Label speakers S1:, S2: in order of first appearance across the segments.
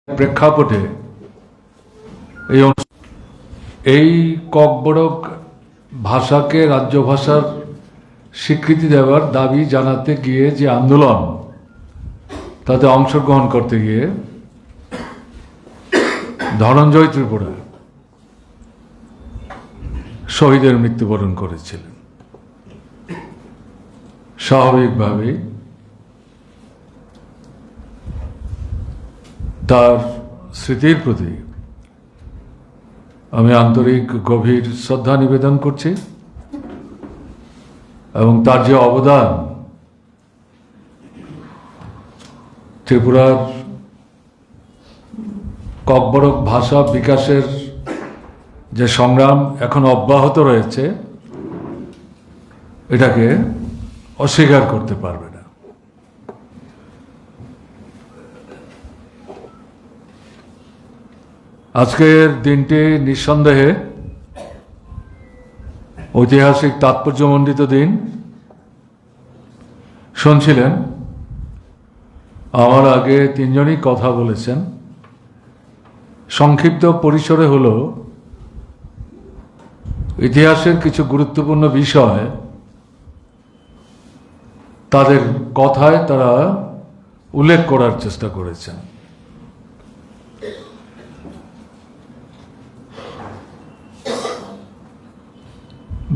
S1: প্রেক্ষাপটে এই ককবরক ভাষাকে রাজ্য ভাষার স্বীকৃতি দেওয়ার দাবি জানাতে গিয়ে যে আন্দোলন, তাতে অংশগ্রহণ করতে গিয়ে ধনঞ্জয় ত্রিপুরা শহীদের মৃত্যুবরণ করেছিলেন। স্বাভাবিকভাবেই তার স্মৃতির প্রতি আমি আন্তরিক গভীর শ্রদ্ধা নিবেদন করছি এবং তার যে অবদান ত্রিপুরার ককবরক ভাষা বিকাশের যে সংগ্রাম এখন অব্যাহত রয়েছে, এটাকে অস্বীকার করতে পারবে না। আজকের দিনটি নিঃসন্দেহে ঐতিহাসিক তাৎপর্যমণ্ডিত দিন। শুনছিলেন আমার আগে তিনজনই কথা বলেছেন, সংক্ষিপ্ত পরিসরে হলো ইতিহাসের কিছু গুরুত্বপূর্ণ বিষয় তাদের কথায় তারা উল্লেখ করার চেষ্টা করেছেন।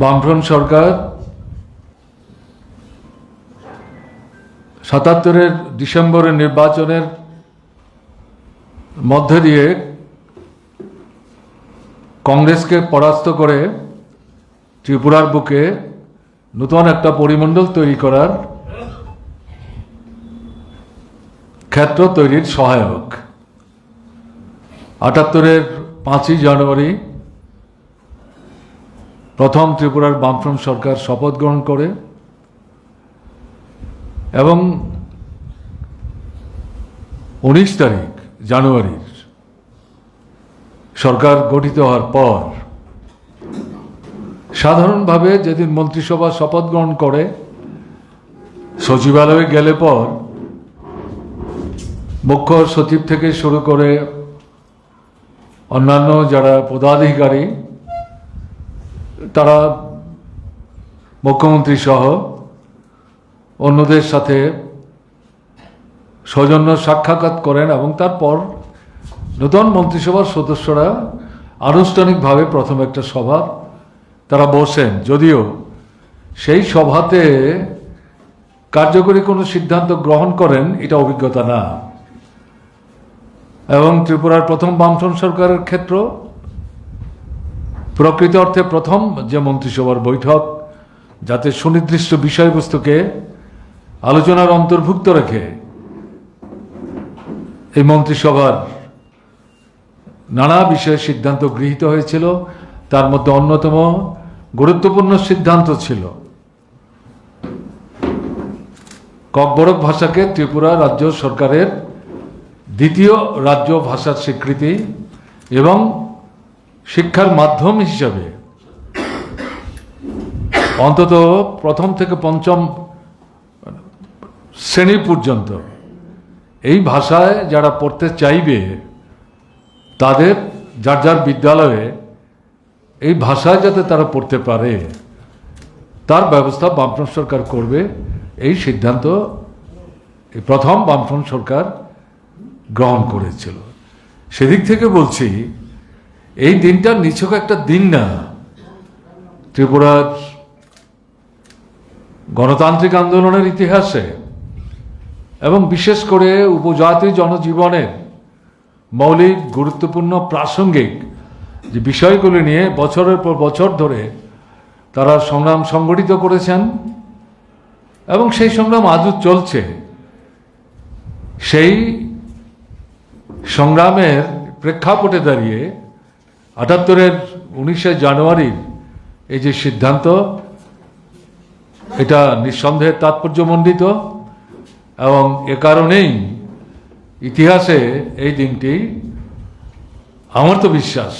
S1: বামফ্রন্ট সরকার ৭৭-এর ডিসেম্বরের নির্বাচনের মধ্যে দিয়ে কংগ্রেসকে পরাস্ত করে ত্রিপুরার বুকে নতুন একটা পরিমণ্ডল তৈরি করার ক্ষেত্র তৈরির সহায়ক। ৭৮-এর ৫ই জানুয়ারি প্রথম ত্রিপুরার বামফ্রন্ট সরকার শপথ গ্রহণ করে এবং ১৯ তারিখ জানুয়ারির সরকার গঠিত হওয়ার পর সাধারণভাবে যেদিন মন্ত্রিসভা শপথ গ্রহণ করে সচিবালয়ে গেলে পর মুখ্য সচিব থেকে শুরু করে অন্যান্য যারা পদাধিকারী তারা মুখ্যমন্ত্রী সহ অন্যদের সাথে সৌজন্য সাক্ষাৎ করেন এবং তারপর নতুন মন্ত্রিসভার সদস্যরা আনুষ্ঠানিকভাবে প্রথম একটা সভা তারা বসেন, যদিও সেই সভাতে কার্যকরী কোনো সিদ্ধান্ত গ্রহণ করেন এটা অভিজ্ঞতা না। এবং ত্রিপুরার প্রথম বামফ্রন্ট সরকারের ক্ষেত্র প্রকৃত অর্থে প্রথম যে মন্ত্রিসভার বৈঠক, যাতে সুনির্দিষ্ট বিষয়বস্তুকে আলোচনার অন্তর্ভুক্ত রেখে এই মন্ত্রিসভার নানা বিষয়ে সিদ্ধান্ত গৃহীত হয়েছিল, তার মধ্যে অন্যতম গুরুত্বপূর্ণ সিদ্ধান্ত ছিল ককবরক ভাষাকে ত্রিপুরা রাজ্য সরকারের দ্বিতীয় রাজ্য ভাষার স্বীকৃতি এবং শিক্ষার মাধ্যম হিসাবে অন্তত প্রথম থেকে পঞ্চম শ্রেণী পর্যন্ত এই ভাষায় যারা পড়তে চাইবে তাদের যার যার বিদ্যালয়ে এই ভাষায় যাতে তারা পড়তে পারে তার ব্যবস্থা বামফ্রন্ট সরকার করবে, এই সিদ্ধান্ত এই প্রথম বামফ্রন্ট সরকার গ্রহণ করেছিল। সেদিক থেকে বলছি এই দিনটা নিছক একটা দিন না, ত্রিপুরার গণতান্ত্রিক আন্দোলনের ইতিহাসে এবং বিশেষ করে উপজাতি জনজীবনের মৌলিক গুরুত্বপূর্ণ প্রাসঙ্গিক যে বিষয়গুলি নিয়ে বছরের পর বছর ধরে তারা সংগ্রাম সংগঠিত করেছেন এবং সেই সংগ্রাম আজও চলছে। সেই সংগ্রামের প্রেক্ষাপটে দাঁড়িয়ে ৭৮-এর ১৯শে জানুয়ারির এই যে সিদ্ধান্ত, এটা নিঃসন্দেহে তাৎপর্যমণ্ডিত এবং এ কারণেই ইতিহাসে এই দিনটি আমার তো বিশ্বাস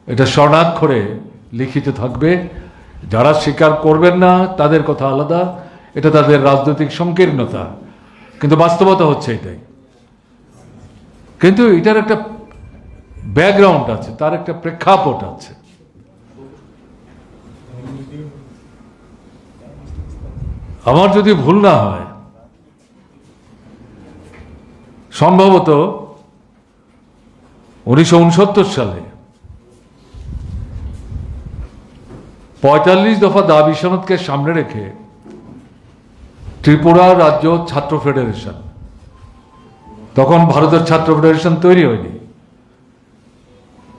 S1: এটা স্বর্ণাক্ষরে লিখিত থাকবে। যারা স্বীকার করবেন না তাদের কথা আলাদা, এটা তাদের রাজনৈতিক সংকীর্ণতা, কিন্তু বাস্তবতা হচ্ছে এটাই। কিন্তু এটার একটা ব্যাকগ্রাউন্ড আছে, তার একটা প্রেক্ষাপট আছে। আমার যদি ভুল না হয়, সম্ভবত 1969 সালে 45 দফা দাবি সনদকে সামনে রেখে ত্রিপুরা রাজ্য ছাত্র ফেডারেশন, তখন ভারতের ছাত্র ফেডারেশন তৈরি হয়নি,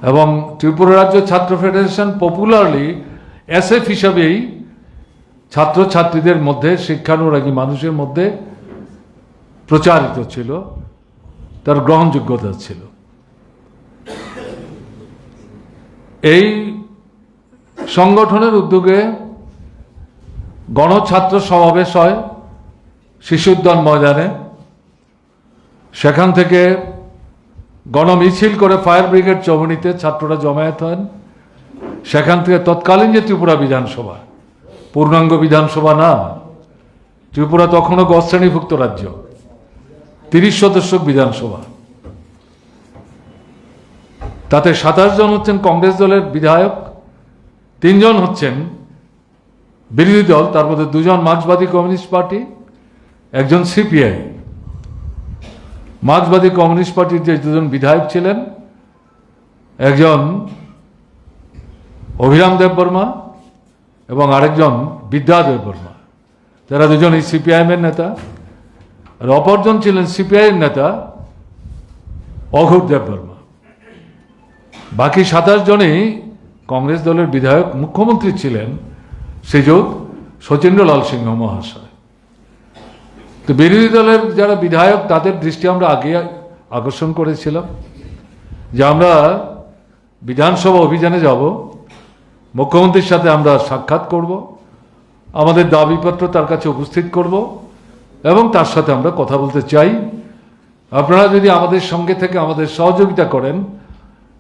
S1: এবং ত্রিপুরা রাজ্য ছাত্র ফেডারেশন পপুলারলি এসএফ হিসাবেই ছাত্রছাত্রীদের মধ্যে, শিক্ষানুরাগী মানুষের মধ্যে প্রচারিত ছিল, তার গ্রহণযোগ্যতা ছিল। এই সংগঠনের উদ্যোগে গণছাত্র সমাবেশ হয় শিশু উদ্যান ময়দানে। সেখান থেকে গণমিছিল করে ফায়ার ব্রিগেড চৌমুহনীতে ছাত্ররা জমায়েত হন। সেখান থেকে তৎকালীন যে ত্রিপুরা বিধানসভা, পূর্ণাঙ্গ বিধানসভা না, ত্রিপুরা তখনও গ শ্রেণীভুক্ত রাজ্য, 30 সদস্য বিধানসভা, তাতে 27 জন হচ্ছেন কংগ্রেস দলের বিধায়ক, 3 জন হচ্ছেন বিরোধী দল, তার মধ্যে 2 জন মার্ক্সবাদী কমিউনিস্ট পার্টি, 1 জন সিপিআই। মার্ক্সবাদী কমিউনিস্ট পার্টির যে 2 জন বিধায়ক ছিলেন, একজন অভিরাম দেববর্মা এবং আরেকজন বিদ্যা দেববর্মা, তারা 2 জনই সিপিআইএমের নেতা। আর অপরজন ছিলেন সিপিআইয়ের নেতা অঘোর দেববর্মা। বাকি 27 জনই কংগ্রেস দলের বিধায়ক। মুখ্যমন্ত্রী ছিলেন শ্রীযুত শচীন্দ্রলাল সিংহ মহাশয়। তো বিরোধী দলের যারা বিধায়ক, তাদের দৃষ্টি আমরা আগে আকর্ষণ করেছিলাম যে আমরা বিধানসভা অভিযানে যাব, মুখ্যমন্ত্রীর সাথে আমরা সাক্ষাৎ করব, আমাদের দাবিপত্র তার কাছে উপস্থিত করব এবং তার সাথে আমরা কথা বলতে চাই। আপনারা যদি আমাদের সঙ্গে থেকে আমাদের সহযোগিতা করেন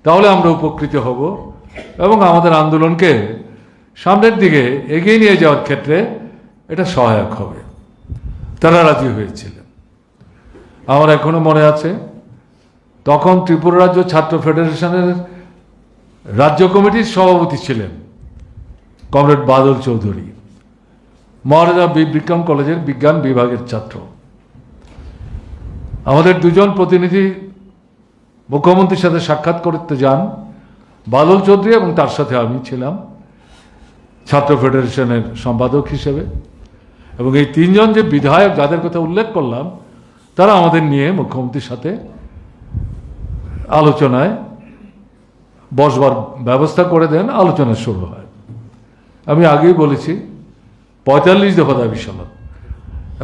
S1: তাহলে আমরা উপকৃত হব এবং আমাদের আন্দোলনকে সামনের দিকে এগিয়ে নিয়ে যাওয়ার ক্ষেত্রে এটা সহায়ক হবে। তারা রাজি হয়েছিলেন। আমার এখনো মনে আছে, তখন ত্রিপুরা রাজ্য ছাত্র ফেডারেশনের রাজ্য কমিটির সভাপতি ছিলেন কমরেড বাদল চৌধুরী, মহারাজা বিক্রম কলেজের বিজ্ঞান বিভাগের ছাত্র। আমাদের 2 জন প্রতিনিধি মুখ্যমন্ত্রীর সাথে সাক্ষাৎ করতে যান, বাদল চৌধুরী এবং তার সাথে আমি ছিলাম ছাত্র ফেডারেশনের সম্পাদক হিসেবে। এবং এই 3 জন যে বিধায়ক যাদের কথা উল্লেখ করলাম, তারা আমাদের নিয়ে মুখ্যমন্ত্রীর সাথে আলোচনায় বসবার ব্যবস্থা করে দেন। আলোচনা শুরু হয়। আমি আগেই বলেছি 45 দফা দাবি সনদ,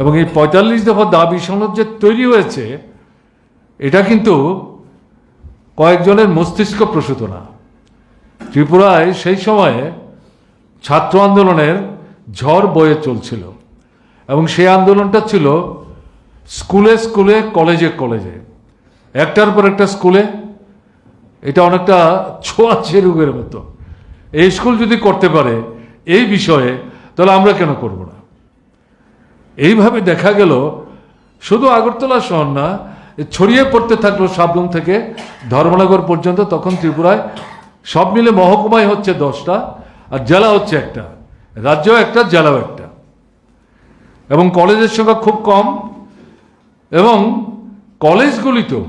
S1: এবং এই 45 দফা দাবি সনদ যে তৈরি হয়েছে, এটা কিন্তু কয়েকজনের মস্তিষ্ক প্রসূত না। ত্রিপুরায় সেই সময়ে ছাত্র আন্দোলনের ঝড় বয়ে চলছিল, এবং সেই আন্দোলনটা ছিল স্কুলে স্কুলে, কলেজে কলেজে, একটার পর একটা স্কুলে। এটা অনেকটা ছোঁয়াচে রোগের মতো। এই স্কুল যদি করতে পারে এই বিষয়ে, তাহলে আমরা কেন করব না? এইভাবে দেখা গেল শুধু আগরতলা শহর না, ছড়িয়ে পড়তে থাকলো সাবরুম থেকে ধর্মনগর পর্যন্ত। তখন ত্রিপুরায় সব মিলে মহকুমায় হচ্ছে 10টা, আর জেলা হচ্ছে একটা, রাজ্য একটা, জেলাও একটা, এবং কলেজের সংখ্যা খুব কম। এবং কলেজগুলি তো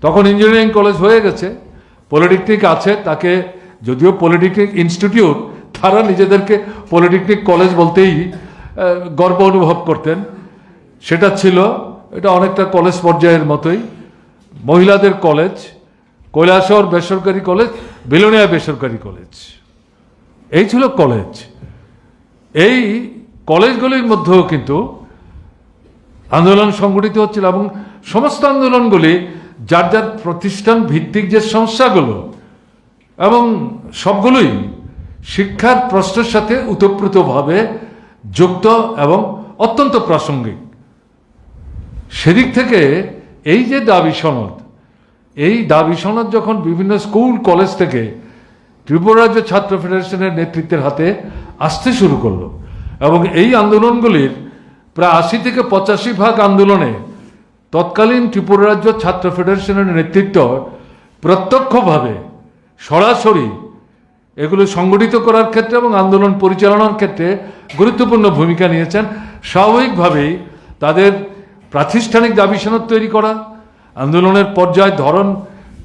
S1: তখন ইঞ্জিনিয়ারিং কলেজ হয়ে গেছে, পলিটেকনিক আছে, তাকে যদিও পলিটেকনিক ইনস্টিটিউট, তারা নিজেদেরকে পলিটেকনিক কলেজ বলতেই গর্ব অনুভব করতেন। সেটা ছিল, এটা অনেকটা কলেজ পর্যায়ের মতোই। মহিলাদের কলেজ, কৈলাসহর বেসরকারি কলেজ, বিলোনিয়া বেসরকারি কলেজ, এই ছিল কলেজ। এই কলেজগুলির মধ্যেও কিন্তু আন্দোলন সংগঠিত হচ্ছিল, এবং সমস্ত আন্দোলনগুলি যার যার প্রতিষ্ঠান ভিত্তিক যে সমস্যাগুলো, এবং সবগুলোই শিক্ষার প্রশ্নের সাথে ওতপ্রোতভাবে যুক্ত এবং অত্যন্ত প্রাসঙ্গিক। সেদিক থেকে এই যে দাবি সনদ, এই দাবি সনদ যখন বিভিন্ন স্কুল কলেজ থেকে ত্রিপুরা রাজ্য ছাত্র ফেডারেশনের নেতৃত্বের হাতে আসতে শুরু করলো, এবং এই আন্দোলনগুলির প্রায় 80 থেকে 85% আন্দোলনে তৎকালীন ত্রিপুরা রাজ্য ছাত্র ফেডারেশনের নেতৃত্ব প্রত্যক্ষভাবে সরাসরি এগুলো সংগঠিত করার ক্ষেত্রে এবং আন্দোলন পরিচালনার ক্ষেত্রে গুরুত্বপূর্ণ ভূমিকা নিয়েছেন। স্বাভাবিকভাবেই তাদের প্রাতিষ্ঠানিক দাবি সনদ তৈরি করা, আন্দোলনের পর্যায়, ধরন,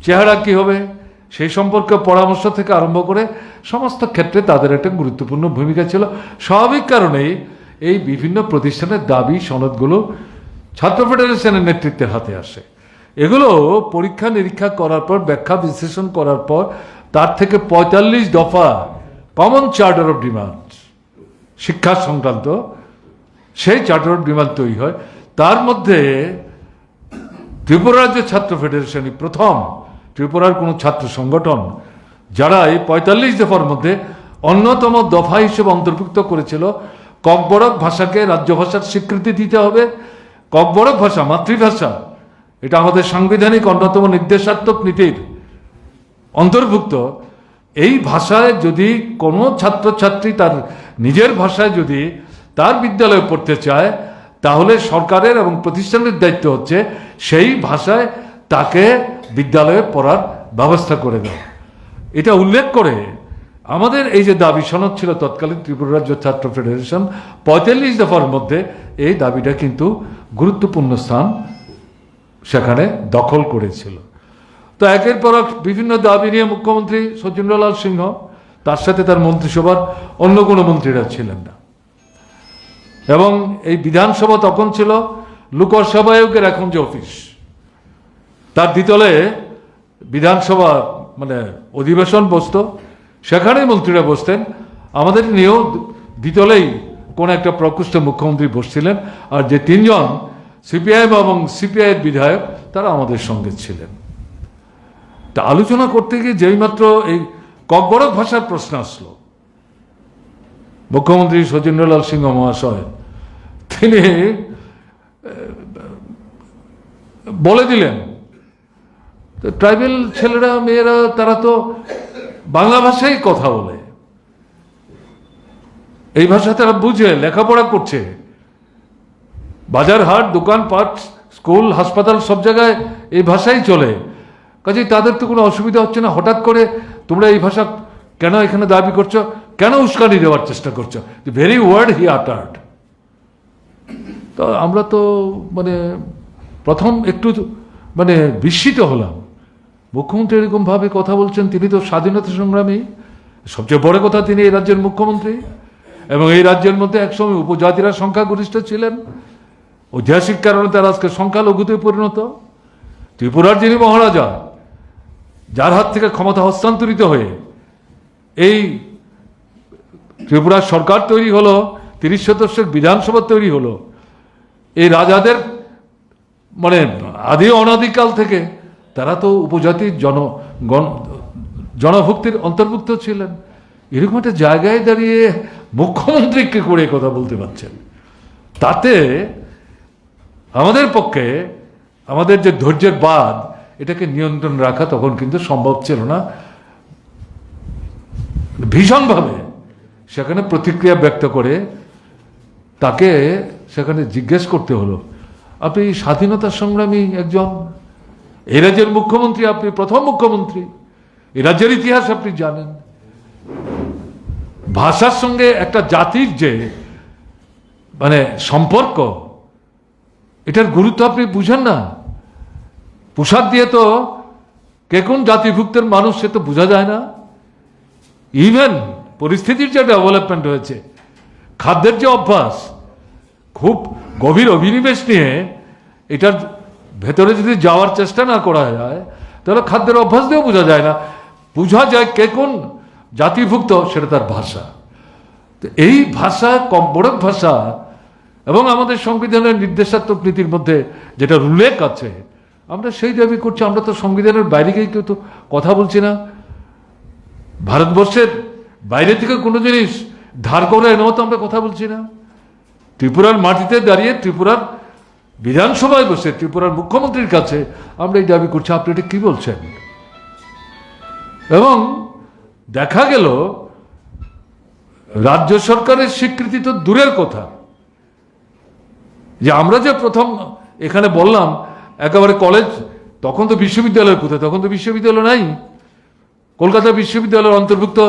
S1: চেহারা কী হবে সেই সম্পর্কে পরামর্শ থেকে আরম্ভ করে সমস্ত ক্ষেত্রে তাদের একটা গুরুত্বপূর্ণ ভূমিকা ছিল। স্বাভাবিক কারণেই এই বিভিন্ন প্রতিষ্ঠানের দাবি সনদগুলো ছাত্র ফেডারেশনের নেতৃত্বের হাতে আসে। এগুলো পরীক্ষা নিরীক্ষা করার পর, ব্যাখ্যা বিশ্লেষণ করার পর তার থেকে ৪৫ দফা কমন চার্টার অফ ডিমান্ড শিক্ষা সংক্রান্ত সেই চার্টার অফ ডিমান্ড তৈরি হয়। তার মধ্যে ত্রিপুরা রাজ্য ছাত্র ফেডারেশনই প্রথম ত্রিপুরার কোনো ছাত্র সংগঠন যারা এই ৪৫ দফার মধ্যে অন্যতম দফা হিসেবে অন্তর্ভুক্ত করেছিল ককবরক ভাষাকে রাজ্য ভাষার স্বীকৃতি দিতে হবে। ককবরক ভাষা মাতৃভাষা, এটা আমাদের সাংবিধানিক অন্যতম নির্দেশাত্মক নীতির অন্তর্ভুক্ত। এই ভাষায় যদি কোনো ছাত্রছাত্রী তার নিজের ভাষায় যদি তার বিদ্যালয়ে পড়তে চায়, তাহলে সরকারের এবং প্রতিষ্ঠানের দায়িত্ব হচ্ছে সেই ভাষায় তাকে বিদ্যালয়ে পড়ার ব্যবস্থা করে দেওয়া। এটা উল্লেখ করে আমাদের এই যে দাবি সনদ ছিল তৎকালীন ত্রিপুরা রাজ্য ছাত্র ফেডারেশন ৪৫ দফার মধ্যে এই দাবিটা কিন্তু গুরুত্বপূর্ণ স্থান সেখানে দখল করেছিল। তো একের পর এক বিভিন্ন দাবি নিয়ে মুখ্যমন্ত্রী সচিন্দ্রলাল সিংহ, তার সাথে তার মন্ত্রিসভার অন্য কোনো মন্ত্রীরা ছিলেন না, এবং এই বিধানসভা তখন ছিল লোকসভা আয়োগের এখন যে অফিস, তার দ্বিতলে বিধানসভা মানে অধিবেশন বসত, সেখানেই মন্ত্রীরা বসতেন। আমাদের নিয়েও দ্বিতলেই কোন একটা প্রকোষ্ঠে মুখ্যমন্ত্রী বসছিলেন, আর যে তিনজন সিপিআইএম এবং সিপিআইয়ের বিধায়ক তারা আমাদের সঙ্গে ছিলেন। তা আলোচনা করতে গিয়ে যেইমাত্র এই ককবরক ভাষার প্রশ্ন আসলো, মুখ্যমন্ত্রী সচিন্দ্রলাল সিংহ মহাশয় তিনি বলে দিলেন, ট্রাইবেল ছেলেরা মেয়েরা তারা তো বাংলা ভাষায় কথা বলে, এই ভাষা তারা বুঝে, লেখাপড়া করছে, বাজার হাট দোকানপাট স্কুল হাসপাতাল সব জায়গায় এই ভাষাই চলে, কাজেই তাদের তো কোনো অসুবিধা হচ্ছে না। হঠাৎ করে তোমরা এই ভাষা কেন এখানে দাবি করছো, কেন উস্কানি দেওয়ার চেষ্টা করছো? The very word he uttered. তো আমরা তো মানে প্রথম একটু মানে বিস্মিত হলাম, মুখ্যমন্ত্রী এরকমভাবে কথা বলছেন। তিনি তো স্বাধীনতা সংগ্রামী, সবচেয়ে বড় কথা তিনি এই রাজ্যের মুখ্যমন্ত্রী, এবং এই রাজ্যের মধ্যে একসময় উপজাতিরা সংখ্যাগরিষ্ঠ ছিলেন, ঐতিহাসিক কারণে তারা আজকে সংখ্যালঘুতে পরিণত। ত্রিপুরার যিনি মহারাজা, যার হাত থেকে ক্ষমতা হস্তান্তরিত হয়ে এই ত্রিপুরার সরকার তৈরি হলো, ৩০ সদস্যের বিধানসভা তৈরি হলো, এই রাজাদের মানে আদি অনাদিকাল থেকে তারা তো উপজাতির জনভুক্তির অন্তর্ভুক্ত ছিলেন। এরকম একটা জায়গায় দাঁড়িয়ে মুখ্যমন্ত্রীকে করে কথা বলতে পারছেন, তাতে আমাদের পক্ষে আমাদের যে ধৈর্যের বাঁধ এটাকে নিয়ন্ত্রণ রাখা তখন কিন্তু সম্ভব ছিল না। ভীষণভাবে সেখানে প্রতিক্রিয়া ব্যক্ত করে তাকে সেখানে জিজ্ঞেস করতে হলো, আপনি স্বাধীনতা সংগ্রামী একজন, এই রাজ্যের মুখ্যমন্ত্রী, আপনি প্রথম মুখ্যমন্ত্রী, এই রাজ্যের ইতিহাস আপনি জানেন, ভাষার সঙ্গে একটা জাতির যে মানে সম্পর্ক, এটার গুরুত্ব আপনি বুঝেন না? পোশাক দিয়ে তো কে কোন জাতিভুক্তের মানুষ সে তো বোঝা যায় না। ইভেন পরিস্থিতির যে ডেভেলপমেন্ট হয়েছে, খাদ্যের যে অভ্যাস, খুব গভীর অভিনিবেশ নিয়ে এটার ভেতরে যদি যাওয়ার চেষ্টা না করা যায়, তাহলে খাদ্যের অভ্যাস দিয়েও বোঝা যায় না। বোঝা যায় কে কোন জাতিভুক্ত, সেটা তার ভাষা। তো এই ভাষা ককবরক ভাষা এবং আমাদের সংবিধানের নির্দেশাত্মক নীতির মধ্যে যেটা উল্লেখ আছে, আমরা সেই দাবি করছি। আমরা তো সংবিধানের বাইরে গিয়ে কেউ তো কথা বলছি না, ভারতবর্ষের বাইরে থেকে কোনো জিনিস ধার করে এনেও তো আমরা কথা বলছি না। ত্রিপুরার মাটিতে দাঁড়িয়ে ত্রিপুরার বিধানসভায় বসে ত্রিপুরার মুখ্যমন্ত্রীর কাছে আমরা এই দাবি করছি, আপনি এটা কি বলছেন? এবং দেখা গেল রাজ্য সরকারের স্বীকৃতি তো দূরের কথা, যে আমরা যে প্রথম এখানে বললাম একেবারে কলেজ, তখন তো বিশ্ববিদ্যালয় কোথায়, তখন তো বিশ্ববিদ্যালয় নাই। কলকাতা বিশ্ববিদ্যালয়ের অন্তর্ভুক্ত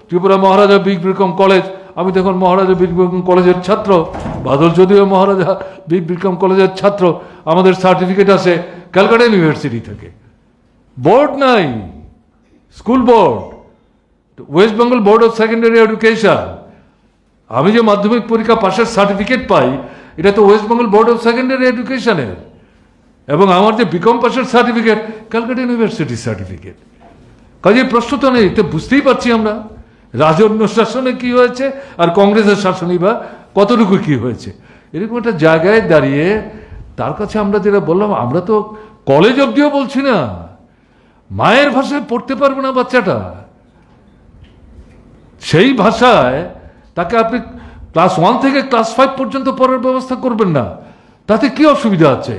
S1: ত্রিপুরা মহারাজা বীর বিক্রম কলেজ, আমি তখন মহারাজা বীর বিক্রম কলেজের ছাত্র, বাদল যদিও মহারাজা বীর বিক্রম কলেজের ছাত্র, আমাদের সার্টিফিকেট আছে ক্যালকাটা ইউনিভার্সিটি থেকে। বোর্ড নাই, school board, West Bengal board of secondary education. আমি যে মাধ্যমিক পরীক্ষা পাশের সার্টিফিকেট পাই, এটা তো West Bengal board of secondary এডুকেশনের, এবং আমার যে বিকম পাশের সার্টিফিকেট ক্যালকাটা ইউনিভার্সিটির সার্টিফিকেট। কাজে প্রশ্ন তো নেই। তো বুঝতেই পারছি আমরা রাজন্য শাসনে কি হয়েছে আর কংগ্রেসের শাসনই বা কতটুকু কি হয়েছে। এরকম একটা জায়গায় দাঁড়িয়ে তার কাছে আমরা যেটা বললাম, আমরা তো কলেজ অবধিও বলছি না, মায়ের ভাষায় পড়তে পারবে না বাচ্চাটা, সেই ভাষায় তাকে আপনি ক্লাস 1 থেকে ক্লাস 5 পর্যন্ত পড়ার ব্যবস্থা করবেন না, তাতে কি অসুবিধা আছে?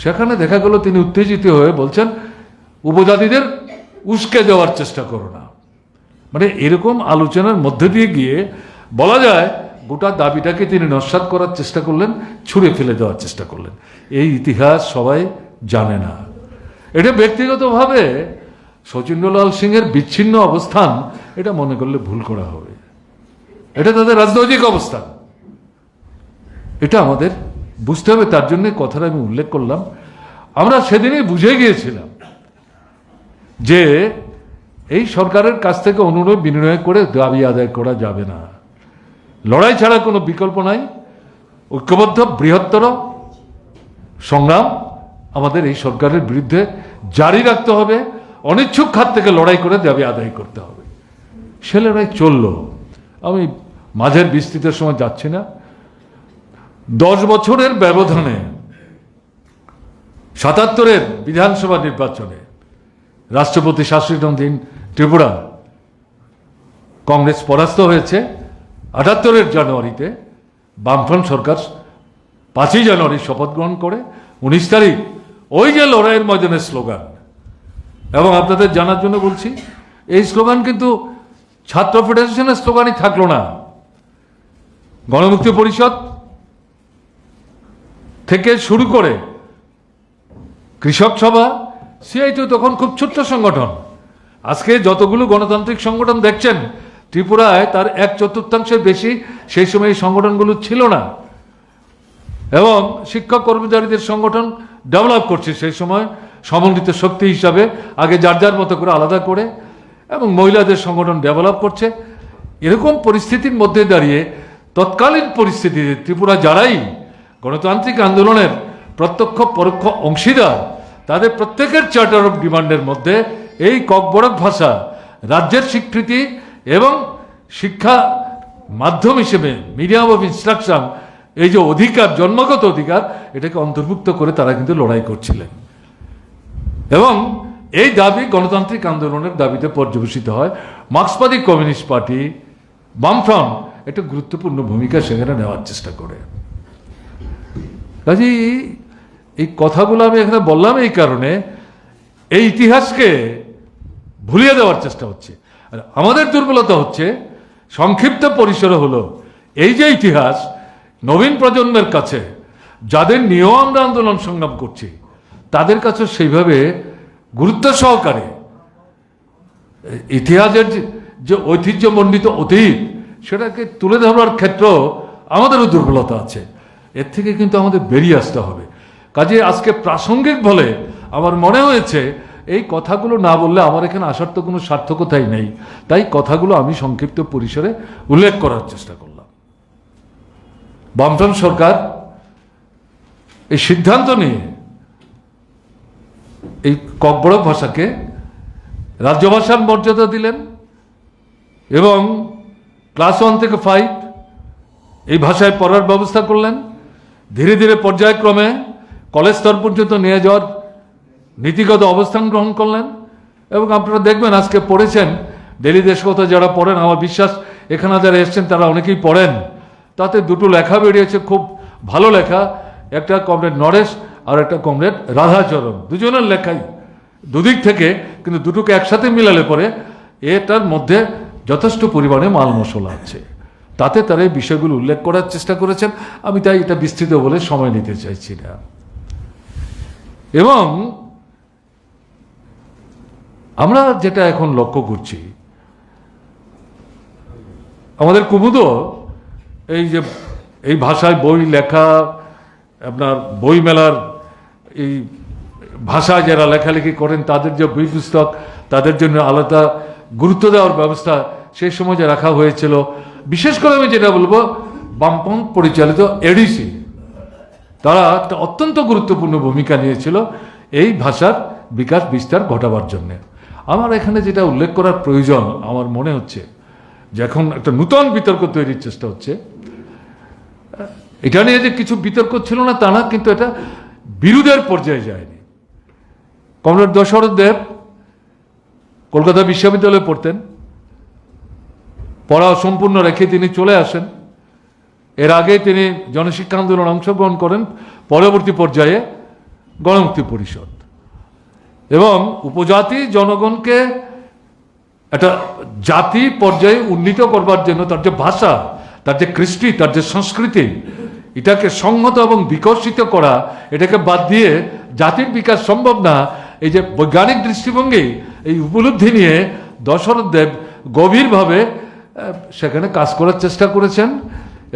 S1: সেখানে দেখা গেল তিনি উত্তেজিত হয়ে বলছেন উপজাতিদের উস্কে দেওয়ার চেষ্টা করো না। মানে এরকম আলোচনার মধ্যে দিয়ে গিয়ে বলা যায় গোটা দাবিটাকে তিনি নস্যাৎ করার চেষ্টা করলেন, ছুঁড়ে ফেলে দেওয়ার চেষ্টা করলেন। এই ইতিহাস সবাই জানে না। এটা ব্যক্তিগতভাবে শচীন্দ্রলাল সিংয়ের বিচ্ছিন্ন অবস্থান, এটা মনে করলে ভুল করা হবে। এটা তাদের রাজনৈতিক অবস্থান, এটা আমাদের বুঝতে হবে। তার জন্য কথাটা আমি উল্লেখ করলাম। আমরা সেদিনই বুঝে গিয়েছিলাম যে এই সরকারের কাছ থেকে অনুরোধ বিনিময় করে দাবি আদায় করা যাবে না, লড়াই ছাড়া কোনো বিকল্প নাই। ঐক্যবদ্ধ বৃহত্তর সংগ্রাম আমাদের এই সরকারের বিরুদ্ধে জারি রাখতে হবে, অনিচ্ছুক খাত থেকে লড়াই করে দাবি আদায় করতে হবে। সে লড়াই চলল। আমি মাঝের বিস্তৃতের সময় যাচ্ছি না। 10 বছরের ব্যবধানে 77-এর বিধানসভা নির্বাচনে রাষ্ট্রপতি শাসনাধীন ত্রিপুরা কংগ্রেস পরাস্ত হয়েছে। 78-এর জানুয়ারিতে বামফ্রন্ট সরকার 5ই জানুয়ারি শপথ গ্রহণ করে। 19 তারিখ ওই যে লড়াইয়ের ময়দানের স্লোগান, এবং আপনাদের জানার জন্য বলছি, এই স্লোগান কিন্তু ছাত্র ফেডারেশনের স্লোগানই থাকলো না। গণমুক্তি পরিষদ থেকে শুরু করে কৃষক সভা, সিআইটি তখন খুব ছোট্ট সংগঠন। আজকে যতগুলো গণতান্ত্রিক সংগঠন দেখছেন ত্রিপুরায়, তার 1/4 বেশি সেই সময় এই সংগঠনগুলো ছিল না। এবং শিক্ষক কর্মচারীদের সংগঠন ডেভেলপ করছে সেই সময় সমন্বিত শক্তি হিসাবে, আগে যার যার মতো করে আলাদা করে, এবং মহিলাদের সংগঠন ডেভেলপ করছে। এরকম পরিস্থিতির মধ্যে দাঁড়িয়ে তৎকালীন পরিস্থিতিতে ত্রিপুরা যারাই গণতান্ত্রিক আন্দোলনের প্রত্যক্ষ পরোক্ষ অংশীদার, তাদের প্রত্যেকের চার্টার অফ ডিমান্ডের মধ্যে এই ককবরক ভাষা রাজ্যের স্বীকৃতি এবং শিক্ষা মাধ্যম হিসেবে মিডিয়াম অফ ইনস্ট্রাকশন, এই যে অধিকার, জন্মগত অধিকার, এটাকে অন্তর্ভুক্ত করে তারা কিন্তু লড়াই করছিলেন। এবং এই দাবি গণতান্ত্রিক আন্দোলনের দাবিতে পর্যবেসিত হয়। মার্ক্সবাদী কমিউনিস্ট পার্টি, বামফ্রন্ট একটা গুরুত্বপূর্ণ ভূমিকা সেখানে নেওয়ার চেষ্টা করে। কাজেই এই কথাগুলো আমি এখানে বললাম এই কারণে, এই ইতিহাসকে ভুলিয়ে দেওয়ার চেষ্টা হচ্ছে। আর আমাদের দুর্বলতা হচ্ছে সংক্ষিপ্ত পরিসরে হলো এই যে ইতিহাস নবীন প্রজন্মের কাছে, যাদের নিয়েও আমরা আন্দোলন সংগ্রাম করছি, তাদের কাছে সেইভাবে গুরুত্ব সহকারে ইতিহাসের যে ঐতিহ্যমণ্ডিত অতীত, সেটাকে তুলে ধরার ক্ষেত্র আমাদেরও দুর্বলতা আছে। এর থেকে কিন্তু আমাদের বেরিয়ে আসতে হবে। কাজে আজকে প্রাসঙ্গিক বলে আমার মনে হয়েছে এই কথাগুলো না বললে আমার এখানে আসার তো কোনো সার্থকতাই নেই, তাই কথাগুলো আমি সংক্ষিপ্ত পরিসরে উল্লেখ করার চেষ্টা করলাম। বামফ্রন্ট সরকার এই সিদ্ধান্ত নিয়ে এই ককবরক ভাষাকে রাজ্যভাষার মর্যাদা দিলেন এবং ক্লাস 1 থেকে 5 এই ভাষায় পড়ার ব্যবস্থা করলেন। ধীরে ধীরে পর্যায়ক্রমে কলেজ স্তর পর্যন্ত নিয়ে যাওয়ার নীতিগত অবস্থান গ্রহণ করলেন। এবং আপনারা দেখবেন আজকে পড়েছেন, ডেলি দেশকথা যারা পড়েন, আমার বিশ্বাস এখানে যারা এসছেন তারা অনেকেই পড়েন, তাতে দুটো লেখা বেরিয়েছে, খুব ভালো লেখা। একটা কমরেড নরেশ আর একটা কমরেড রাধাচরণ, দুজনের লেখাই দুদিক থেকে, কিন্তু দুটোকে একসাথে মিলালে পরে এটার মধ্যে যথেষ্ট পরিমাণে মাল মশলা আছে। তাতে তারা এই বিষয়গুলো উল্লেখ করার চেষ্টা করেছেন। আমি তাই এটা বিস্তৃত বলে সময় নিতে চাইছি না। এবং আমরা যেটা এখন লক্ষ্য করছি, আমাদের কুমুদও এই ভাষায় বই লেখা, আপনার বই মেলার এই ভাষায় যারা লেখালেখি করেন তাদের যে বই পুস্তক, তাদের জন্য আলাদা গুরুত্ব দেওয়ার ব্যবস্থা সেই সময় যে রাখা হয়েছিল। বিশেষ করে আমি যেটা বলবো, বামপন্থ পরিচালিত এডিসি, তারা একটা অত্যন্ত গুরুত্বপূর্ণ ভূমিকা নিয়েছিল এই ভাষার বিকাশ বিস্তার ঘটাবার জন্য। আমার এখানে যেটা উল্লেখ করার প্রয়োজন আমার মনে হচ্ছে, যে এখন একটা নূতন বিতর্ক তৈরির চেষ্টা হচ্ছে। এটা নিয়ে যে কিছু বিতর্ক ছিল না তা না, কিন্তু এটা বিরোধের পর্যায়ে যায়নি। কমরেড দশরথ দেব কলকাতা বিশ্ববিদ্যালয়ে পড়তেন, পড়া সম্পূর্ণ রেখে তিনি চলে আসেন। এর আগে তিনি জনশিক্ষা আন্দোলনে অংশগ্রহণ করেন, পরবর্তী পর্যায়ে গণমুক্তি পরিষদ, এবং উপজাতি জনগণকে একটা জাতি পর্যায়ে উন্নীত করবার জন্য তার যে ভাষা, তার যে কৃষ্টি, তার যে সংস্কৃতি, এটাকে সংহত এবং বিকশিত করা, এটাকে বাদ দিয়ে জাতির বিকাশ সম্ভব না, এই যে বৈজ্ঞানিক দৃষ্টিভঙ্গি, এই উপলব্ধি নিয়ে দশরথ দেব গভীরভাবে সেখানে কাজ করার চেষ্টা করেছেন।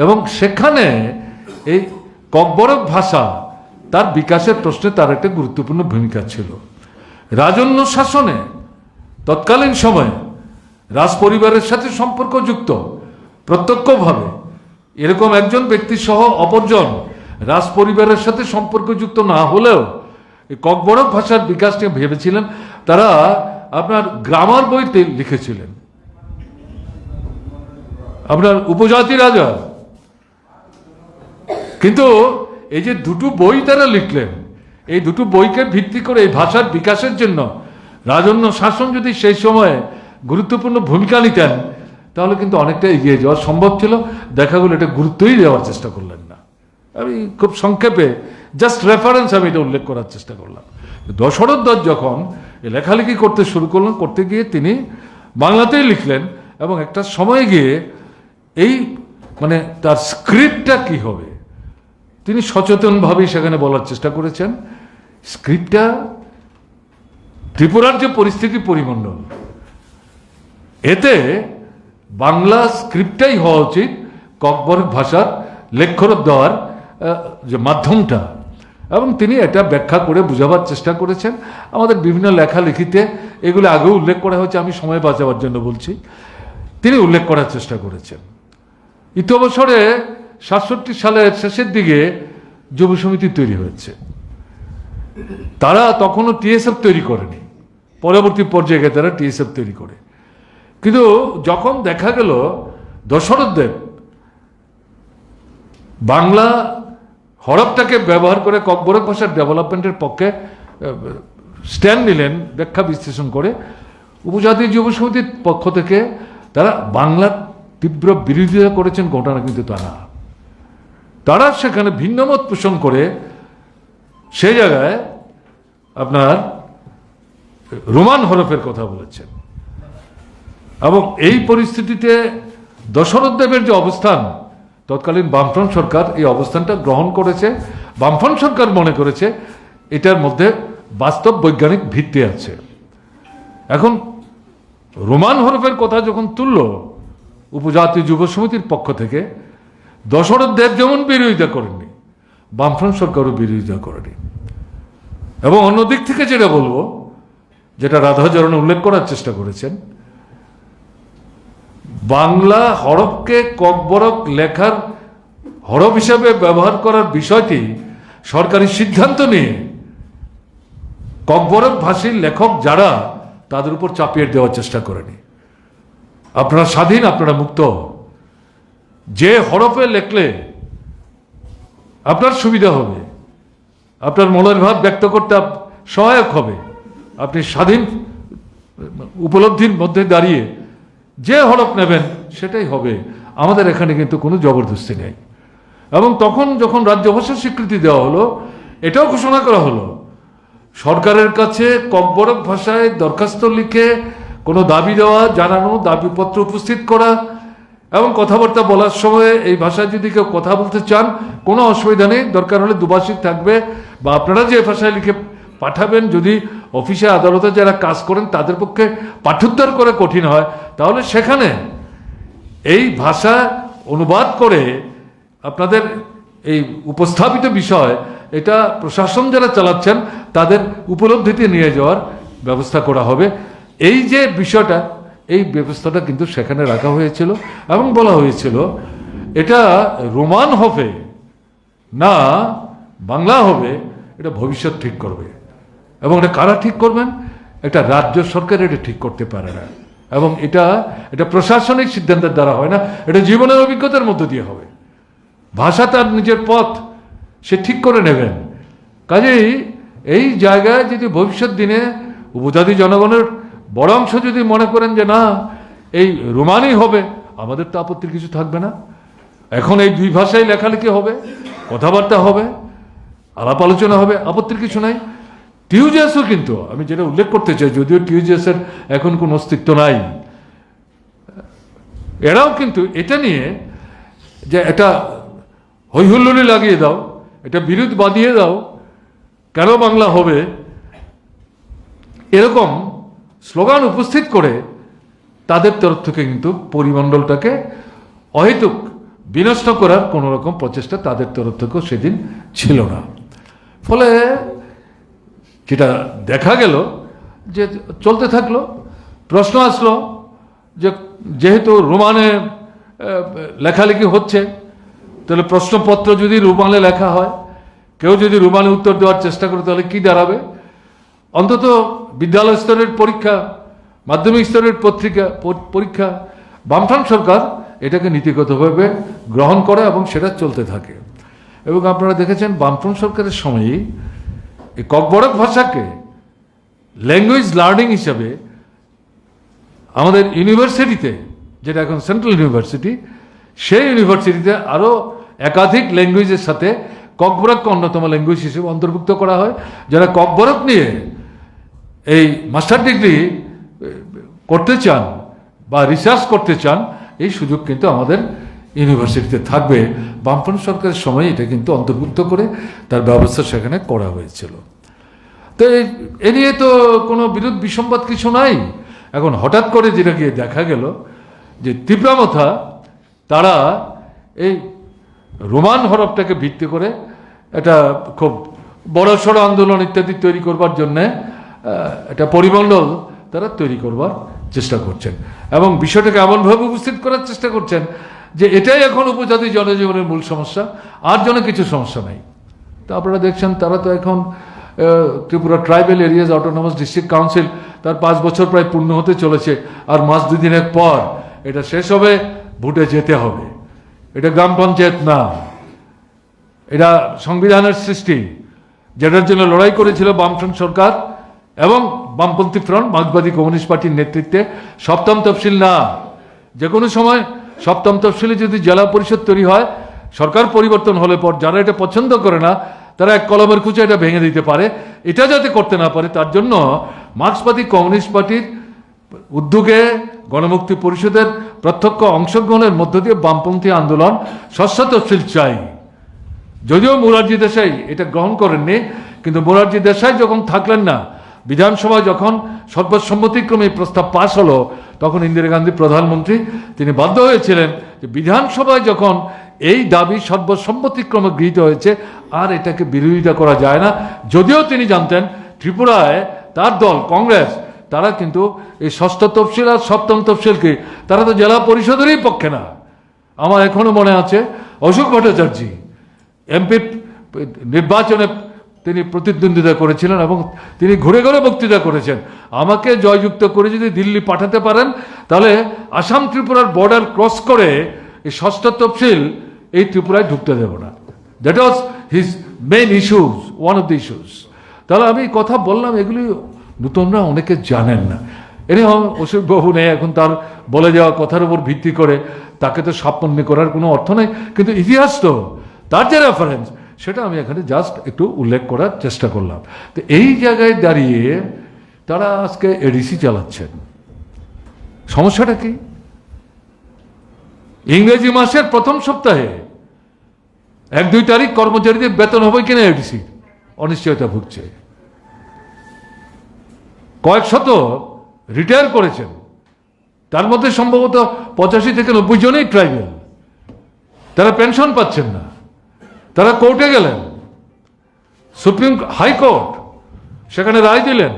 S1: এবং সেখানে এই ককবরক ভাষা তার বিকাশের প্রশ্নে তার একটা গুরুত্বপূর্ণ ভূমিকা ছিল। রাজন্য শাসনে তৎকালীন সময়ে রাজ পরিবারের সাথে সম্পর্কযুক্ত প্রত্যক্ষভাবে এরকম একজন ব্যক্তি সহ অপরজন রাজ পরিবারের সাথে সম্পর্কযুক্ত না হলেও এই ককবরক ভাষার বিকাশ নিয়ে ভেবেছিলেন। তারা আপনার গ্রামার বইতে লিখেছিলেন, আপনার উপজাতি রাজা। কিন্তু এই যে দুটো বই তারা লিখলেন, এই দুটো বইকে ভিত্তি করে এই ভাষার বিকাশের জন্য রাজন্য শাসন যদি সেই সময়ে গুরুত্বপূর্ণ ভূমিকা নিতেন, তাহলে কিন্তু অনেকটা এগিয়ে যাওয়া সম্ভব ছিল। দেখা গেল এটা গুরুত্বই দেওয়ার চেষ্টা করলেন না। আমি খুব সংক্ষেপে জাস্ট রেফারেন্স আমি এটা উল্লেখ করার চেষ্টা করলাম। দশরথ দত্ত যখন লেখালেখি করতে শুরু করলেন, করতে গিয়ে তিনি বাংলাতেই লিখলেন, এবং একটা সময় গিয়ে এই মানে তার স্ক্রিপ্টটা কি হবে তিনি সচেতনভাবেই সেখানে বলার চেষ্টা করেছেন। স্ক্রিপ্টটা ত্রিপুরার যে পরিস্থিতি পরিমণ্ডল, এতে বাংলা স্ক্রিপ্টটাই হওয়া উচিত ককবরক ভাষার লেখরত দেওয়ার যে মাধ্যমটা, এবং তিনি এটা ব্যাখ্যা করে বোঝাবার চেষ্টা করেছেন। আমাদের বিভিন্ন লেখালেখিতে এগুলো আগেও উল্লেখ করা হয়েছে, আমি সময় বাঁচাবার জন্য বলছি। তিনি উল্লেখ করার চেষ্টা করেছেন। ইতবছরে 67 সালের শেষের দিকে যুব সমিতি তৈরি হয়েছে। তারা তখনও টিএসএফ তৈরি করেনি, পরবর্তী পর্যায়ে তারা টিএসএফ তৈরি করে। কিন্তু যখন দেখা গেল দশরথ দেব বাংলা হরফটাকে ব্যবহার করে ককবরক ভাষার ডেভেলপমেন্টের পক্ষে স্ট্যান্ড নিলেন, ব্যাখ্যা বিশ্লেষণ করে, উপজাতি যুব সমিতির পক্ষ থেকে তারা বাংলার তীব্র বিরোধিতা করেছেন। ঘটনা কিন্তু তা না, তারা সেখানে ভিন্নমত পোষণ করে সেই জায়গায় আপনার রোমান হরফের কথা বলেছেন। এবং এই পরিস্থিতিতে দশরথ দেবের যে অবস্থান, তৎকালীন বামফ্রন্ট সরকার এই অবস্থানটা গ্রহণ করেছে। বামফ্রন্ট সরকার মনে করেছে এটার মধ্যে বাস্তব বৈজ্ঞানিক ভিত্তি আছে। এখন রোমান হরফের কথা যখন তুলল উপজাতি যুব সমিতির পক্ষ থেকে, দশরথ দেব যেমন বিরোধিতা করেননি, বামফ্রন্ট সরকারও বিরোধিতা করেনি। এবং অন্যদিক থেকে যেটা বলবো, যেটা রাধাচরণ উল্লেখ করার চেষ্টা করেছেন, বাংলা হরফকে ককবরক লেখার হরফ হিসাবে ব্যবহার করার বিষয়টি সরকারি সিদ্ধান্ত নিয়ে ককবরক ভাষীর লেখক যারা, তাদের উপর চাপিয়ে দেওয়ার চেষ্টা করেনি। আপনারা স্বাধীন, আপনারা মুক্ত, যে হরফে লেখলে আপনার সুবিধা হবে, আপনার মনের ভাব ব্যক্ত করতে সহায়ক হবে, আপনি স্বাধীন উপলব্ধির মধ্যে দাঁড়িয়ে যে হরফ নেবেন সেটাই হবে। আমাদের এখানে কিন্তু কোনো জবরদস্তি নেই। এবং তখন যখন রাজ্য ভাষার স্বীকৃতি দেওয়া হলো, এটাও ঘোষণা করা হলো সরকারের কাছে ককবরক ভাষায় দরখাস্ত লিখে কোনো দাবি দেওয়া, জানানো, দাবিপত্র উপস্থিত করা, এবং কথাবার্তা বলার সময় এই ভাষায় যদি কেউ কথা বলতে চান কোনো অসুবিধা নেই, দরকার হলে দুভাষিক থাকবে, বা আপনারা যে ভাষায় লিখে পাঠাবেন, যদি অফিসে আদালতে যারা কাজ করেন তাদের পক্ষে পাঠোদ্ধার করে কঠিন হয়, তাহলে সেখানে এই ভাষা অনুবাদ করে আপনাদের এই উপস্থাপিত বিষয় এটা প্রশাসন যারা চালাচ্ছেন তাদের উপলব্ধিতে নিয়ে যাওয়ার ব্যবস্থা করা হবে। এই যে বিষয়টা, এই ব্যবস্থাটা কিন্তু সেখানে রাখা হয়েছিল এবং বলা হয়েছিল এটা রোমান হবে না বাংলা হবে, এটা ভবিষ্যৎ ঠিক করবে। এবং এটা কারা ঠিক করবেন? একটা রাজ্য সরকার এটা ঠিক করতে পারে না, এবং এটা প্রশাসনিক সিদ্ধান্তের দ্বারা হয় না, এটা জীবনের অভিজ্ঞতার মধ্য দিয়ে হবে। ভাষা তার নিজের পথ সে ঠিক করে নেবেন। কাজেই এই জায়গায় যদি ভবিষ্যৎ দিনে উপজাতি জনগণের বড় অংশ যদি মনে করেন যে না এই রোমানই হবে, আমাদের তো আপত্তির কিছু থাকবে না। এখন এই দুই ভাষায় লেখালেখি হবে, কথাবার্তা হবে, আলাপ আলোচনা হবে, আপত্তির কিছু নাই। টিউজেসও কিন্তু আমি যেটা উল্লেখ করতে চাই, যদিও টিউজেসের এখন কোনো অস্তিত্ব নাই, এরাও কিন্তু এটা নিয়ে যে এটা হৈহুল্লোড়ি লাগিয়ে দাও, এটা বিরোধ বাঁধিয়ে দাও, কেন বাংলা হবে, এরকম স্লোগান উপস্থিত করে তাদের তরফ থেকে কিন্তু পরিমণ্ডলটাকে অহেতুক বিনষ্ট করার কোনো রকম প্রচেষ্টা তাদের তরফ থেকেও সেদিন ছিল না। ফলে যেটা দেখা গেল যে চলতে থাকলো। প্রশ্ন আসলো যে যেহেতু রোমানে লেখালেখি হচ্ছে, তাহলে প্রশ্নপত্র যদি রোমানে লেখা হয়, কেউ যদি রোমানে উত্তর দেওয়ার চেষ্টা করে তাহলে কি দাঁড়াবে? অন্তত বিদ্যালয় স্তরের পরীক্ষা, মাধ্যমিক স্তরের পরীক্ষা বামফ্রন্ট সরকার এটাকে নীতিগতভাবে গ্রহণ করে এবং সেটা চলতে থাকে। এবং আপনারা দেখেছেন বামফ্রন্ট সরকারের সময়ই এই ককবরক ভাষাকে ল্যাঙ্গুয়েজ লার্নিং হিসাবে আমাদের ইউনিভার্সিটিতে, যেটা এখন সেন্ট্রাল ইউনিভার্সিটি, সেই ইউনিভার্সিটিতে আরও একাধিক ল্যাঙ্গুয়েজের সাথে ককবরককে অন্যতম ল্যাঙ্গুয়েজ হিসেবে অন্তর্ভুক্ত করা হয়। যারা ককবরক নিয়ে এই মাস্টার ডিগ্রি করতে চান বা রিসার্চ করতে চান, এই সুযোগ কিন্তু আমাদের ইউনিভার্সিটিতে থাকবে। বামফ্রন্ট সরকারের সময় এটা কিন্তু অন্তর্ভুক্ত করে তার ব্যবস্থা সেখানে করা হয়েছিল। তো এ নিয়ে তো কোনো বিরোধ বিসম্বাদ কিছু নাই। এখন হঠাৎ করে যেটা গিয়ে দেখা গেল যে তীব্রামথা তারা এই রোমান হরফটাকে ভিত্তি করে এটা খুব বড় সড়ো আন্দোলন ইত্যাদি তৈরি করবার জন্যে একটা পরিমণ্ডল তারা তৈরি করবার চেষ্টা করছেন, এবং বিষয়টাকে এমনভাবে উপস্থিত করার চেষ্টা করছেন যে এটাই এখন উপজাতি জনজীবনের মূল সমস্যা, আর জন্য কিছু সমস্যা নাই। তো আপনারা দেখছেন তারা তো এখন Tripura tribal areas autonomous district council তার 5 বছর প্রায় পূর্ণ হতে চলেছে, আর মাস 2 দিনের পর এটা শেষ হবে, ভোটে যেতে হবে। এটা গ্রাম পঞ্চায়েত না, এটা সংবিধানের সৃষ্টি, যেটার জন্য লড়াই করেছিল বামফ্রন্ট সরকার এবং বামপন্থী ফ্রন্ট, মার্ক্সবাদী কমিউনিস্ট পার্টির নেতৃত্বে। 7ম তফসিল না, যে কোনো সময় 7ম তফসিলে যদি জেলা পরিষদ তৈরি হয়, সরকার পরিবর্তন হলে পর যারা এটা পছন্দ করে না তারা এক কলমের কুচে এটা ভেঙে দিতে পারে। এটা যাতে করতে না পারে তার জন্য মার্ক্সবাদী কমিউনিস্ট পার্টির উদ্যোগে গণমুক্তি পরিষদের প্রত্যক্ষ অংশগ্রহণের মধ্য দিয়ে বামপন্থী আন্দোলন 6ষ্ঠ তফসিল চাই। যদিও মোরারজি দেশাই এটা গ্রহণ করেননি, কিন্তু মোরারজি দেশাই যখন থাকলেন না, বিধানসভায় যখন সর্বসম্মতিক্রমে এই প্রস্তাব পাশ হলো, তখন ইন্দিরা গান্ধী প্রধানমন্ত্রী, তিনি বাধ্য হয়েছিলেন যে বিধানসভায় যখন এই দাবি সর্বসম্মতিক্রমে গৃহীত হয়েছে আর এটাকে বিরোধিতা করা যায় না। যদিও তিনি জানতেন ত্রিপুরায় তার দল কংগ্রেস তারা কিন্তু এই 6ষ্ঠ তফসিল আর 7ম তফসিলকে তারা তো জেলা পরিষদেরই পক্ষে না। আমার এখনো মনে আছে অশোক ভট্টাচার্য এমপি নির্বাচনে তিনি প্রতিদ্বন্দ্বিতা করেছিলেন এবং তিনি ঘুরে ঘুরে বক্তৃতা করেছেন, আমাকে জয়যুক্ত করে যদি দিল্লি পাঠাতে পারেন তাহলে আসাম ত্রিপুরার বর্ডার ক্রস করে এই 6ষ্ঠ তফসিল এই ত্রিপুরায় ঢুকতে দেব না। That was his main issues, one of the issues. তাহলে আমি কথা বললাম, এগুলি নতুনরা অনেকে জানেন না। এনে অশোকবাবু নেই, এখন তার বলে যাওয়া কথার উপর ভিত্তি করে তাকে তো সাপন্ন করার কোনো অর্থ নেই, কিন্তু ইতিহাস তো তার যে রেফারেন্স সেটা আমি এখানে জাস্ট একটু উল্লেখ করার চেষ্টা করলাম। তো এই জায়গায় দাঁড়িয়ে তারা আজকে এডিসি চালাচ্ছেন। সমস্যাটা কি? ইংরেজি মাসের প্রথম সপ্তাহে 1-2 তারিখ কর্মচারীদের বেতন হবে কিনা এডিসি অনিশ্চয়তা ভুগছে। কয়েক শত রিটায়ার করেছেন, তার মধ্যে সম্ভবত 85 থেকে 90 জনই ট্রাইবেল। তারা পেনশন পাচ্ছেন না, তারা কোর্টে গেলেন, সুপ্রিম হাইকোর্ট সেখানে রায় দিলেন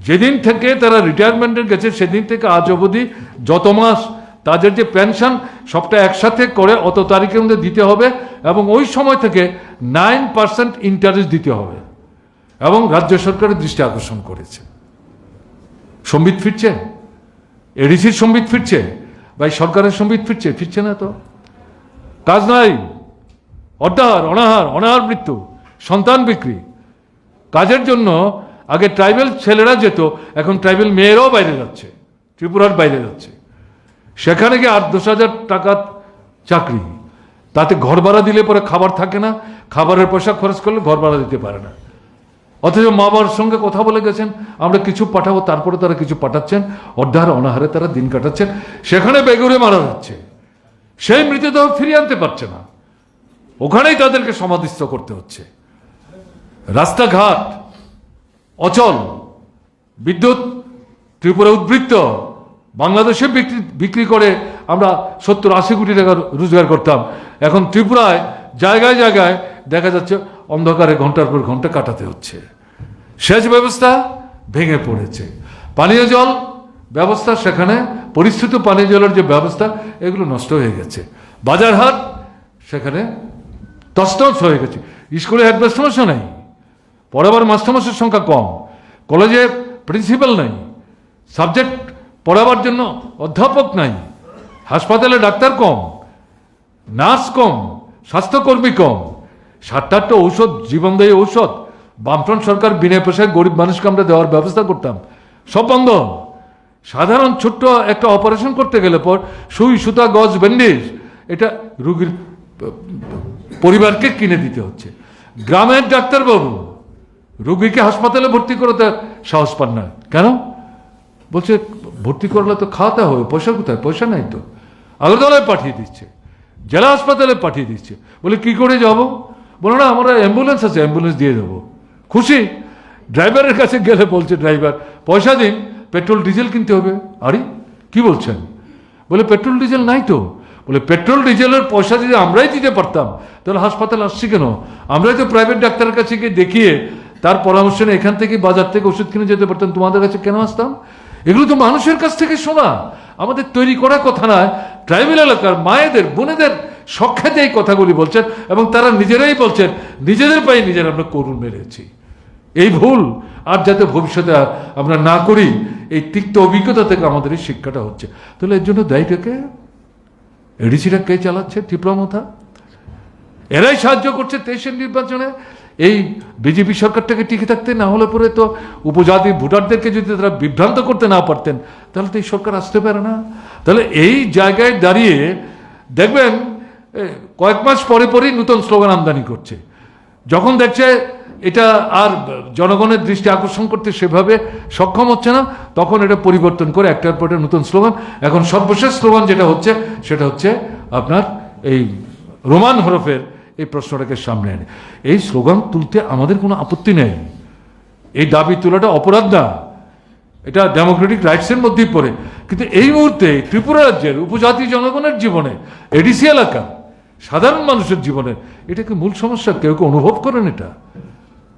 S1: যেদিন থেকে তারা রিটায়ারমেন্টে গেছে সেদিন থেকে আজ অবধি যত মাস তাদের যে পেনশন সবটা একসাথে করে অত তারিখের মধ্যে দিতে হবে, এবং ওই সময় থেকে 9% ইন্টারেস্ট দিতে হবে, এবং রাজ্য সরকারের দৃষ্টি আকর্ষণ করেছে। সম্বিত ফিরছে, এডিসির সম্বিত ফিরছে, ভাই সরকারের সম্বিত ফিরছে? ফিরছে না তো। কাজ নাই, অনাহার মৃত্যু, সন্তান বিক্রি। কাজের জন্য আগে ট্রাইবেল ছেলেরা যেত, এখন ট্রাইবেল মেয়েরাও বাইরে যাচ্ছে, ত্রিপুরার বাইরে যাচ্ছে। সেখানে গিয়ে 8-10 হাজার টাকার চাকরি, তাতে ঘর ভাড়া দিলে পরে খাবার থাকে না, খাবারের পয়সা খরচ করলে ঘর ভাড়া দিতে পারে না। অথচ মা বাবার সঙ্গে কথা বলে গেছেন আমরা কিছু পাঠাবো, তারপরে তারা কিছু পাঠাচ্ছেন, অনাহারে তারা দিন কাটাচ্ছেন। সেখানে বেগুড়ে মারা যাচ্ছে, সেই মৃতদেহ ফিরিয়ে আনতে পারছে না, ওখানেই তাদেরকে সমাধিস্থ করতে হচ্ছে। রাস্তাঘাট অচল, বিদ্যুৎ ত্রিপুরা উদ্বৃত্ত, বাংলাদেশে বিক্রি করে আমরা 70-80 কোটি টাকা রোজগার করতাম, এখন ত্রিপুরায় জায়গায় জায়গায় দেখা যাচ্ছে অন্ধকারে ঘন্টার পর ঘন্টা কাটাতে হচ্ছে। সেচ ব্যবস্থা ভেঙে পড়েছে, পানীয় জল ব্যবস্থা, সেখানে পরিস্থিত পানীয় জলের যে ব্যবস্থা এগুলো নষ্ট হয়ে গেছে। বাজার হাট সেখানে তছনছ হয়ে গেছে। স্কুলে হেডমাস্টারমশাই নেই, পড়াবার মাস্টারমশাইয়ের সংখ্যা কম, কলেজে প্রিন্সিপাল নাই, সাবজেক্ট পড়াবার জন্য অধ্যাপক নাই, হাসপাতালে ডাক্তার কম, নার্স কম, স্বাস্থ্যকর্মী কম, 7-8টা ঔষধ, জীবনদায়ী ঔষধ বামফ্রন্ট সরকার বিনা পয়সায় গরিব মানুষকে আমরা দেওয়ার ব্যবস্থা করতাম, সব বন্ধ। সাধারণ ছোট্ট একটা অপারেশন করতে গেলে পর সুই, সুতা, গজ, ব্যান্ডেজ এটা রুগীর পরিবারকে কিনে দিতে হচ্ছে। গ্রামের ডাক্তারবাবু রুগীকে হাসপাতালে ভর্তি করতে সাহস পান না, কেন? বলছে ভর্তি করলে তো খাওয়াতে হবে, পয়সা কোথায়? পয়সা নাই তো। আগরতলায় পাঠিয়ে দিচ্ছে, জেলা হাসপাতালে পাঠিয়ে দিচ্ছে। বলে কি করে যাব? বলো না আমরা অ্যাম্বুলেন্স আছে, অ্যাম্বুলেন্স দিয়ে দেবো। খুশি। ড্রাইভারের কাছে গেলে বলছে ড্রাইভার পয়সা দিন, পেট্রোল ডিজেল কিনতে হবে। আরে কি বলছেন? বলে পেট্রোল ডিজেল নাই তো। বলে পেট্রোল ডিজেলের পয়সা যদি আমরাই দিতে পারতাম তাহলে হাসপাতাল আসছি কেন? আমরাই তো প্রাইভেট ডাক্তারের কাছে গিয়ে দেখিয়ে তার পরামর্শ নিয়ে এখান থেকে বাজার থেকে ওষুধ কিনে যেতে পারতাম, তোমাদের কাছে কেন আসতাম? এগুলো তো মানুষের কাছ থেকে শোনা, আমাদের তৈরি করা কথা নয়। ট্রাইবেল এলাকার মায়েদের, বোনেদের সখ্যাতে এই কথাগুলি বলছেন, এবং তারা নিজেরাই বলছেন নিজেদের পায়ে নিজেরা আমরা করুণ মেরেছি। এই ভুল আর যাতে ভবিষ্যতে আমরা না করি, এই তিক্ত অভিজ্ঞতা থেকে আমাদের এই শিক্ষাটা হচ্ছে। তাহলে এর জন্য দায়ীটাকে, এডিসিটা কে চালাচ্ছে? ত্রিপুরামথা। এরাই সাহায্য করছে 23-এর নির্বাচনে এই বিজেপি সরকারটাকে টিকে থাকতে। না হলে পরে তো উপজাতি ভোটারদেরকে যদি তারা বিভ্রান্ত করতে না পারতেন তাহলে তো এই সরকার আসতে পারে না। তাহলে এই জায়গায় দাঁড়িয়ে দেখবেন কয়েক মাস পরে পরেই নতুন স্লোগান আমদানি করছে। যখন দেখছে এটা আর জনগণের দৃষ্টি আকর্ষণ করতে সেভাবে সক্ষম হচ্ছে না, তখন এটা পরিবর্তন করে একটার পর একটা নতুন স্লোগান। এখন সর্বশেষ স্লোগান যেটা হচ্ছে সেটা হচ্ছে আপনার এই রোমান হরফের এই প্রশ্নটাকে সামনে এনে এই স্লোগান তুলতে আমাদের কোনো আপত্তি নেই। এই দাবি তোলাটা অপরাধ না, এটা ডেমোক্রেটিক রাইটসের মধ্যেই পড়ে। কিন্তু এই মুহূর্তে ত্রিপুরা রাজ্যের উপজাতি জনগণের জীবনে, এডিসি এলাকা সাধারণ মানুষের জীবনে এটাকে মূল সমস্যা। কেউ কেউ অনুভব করেন এটা,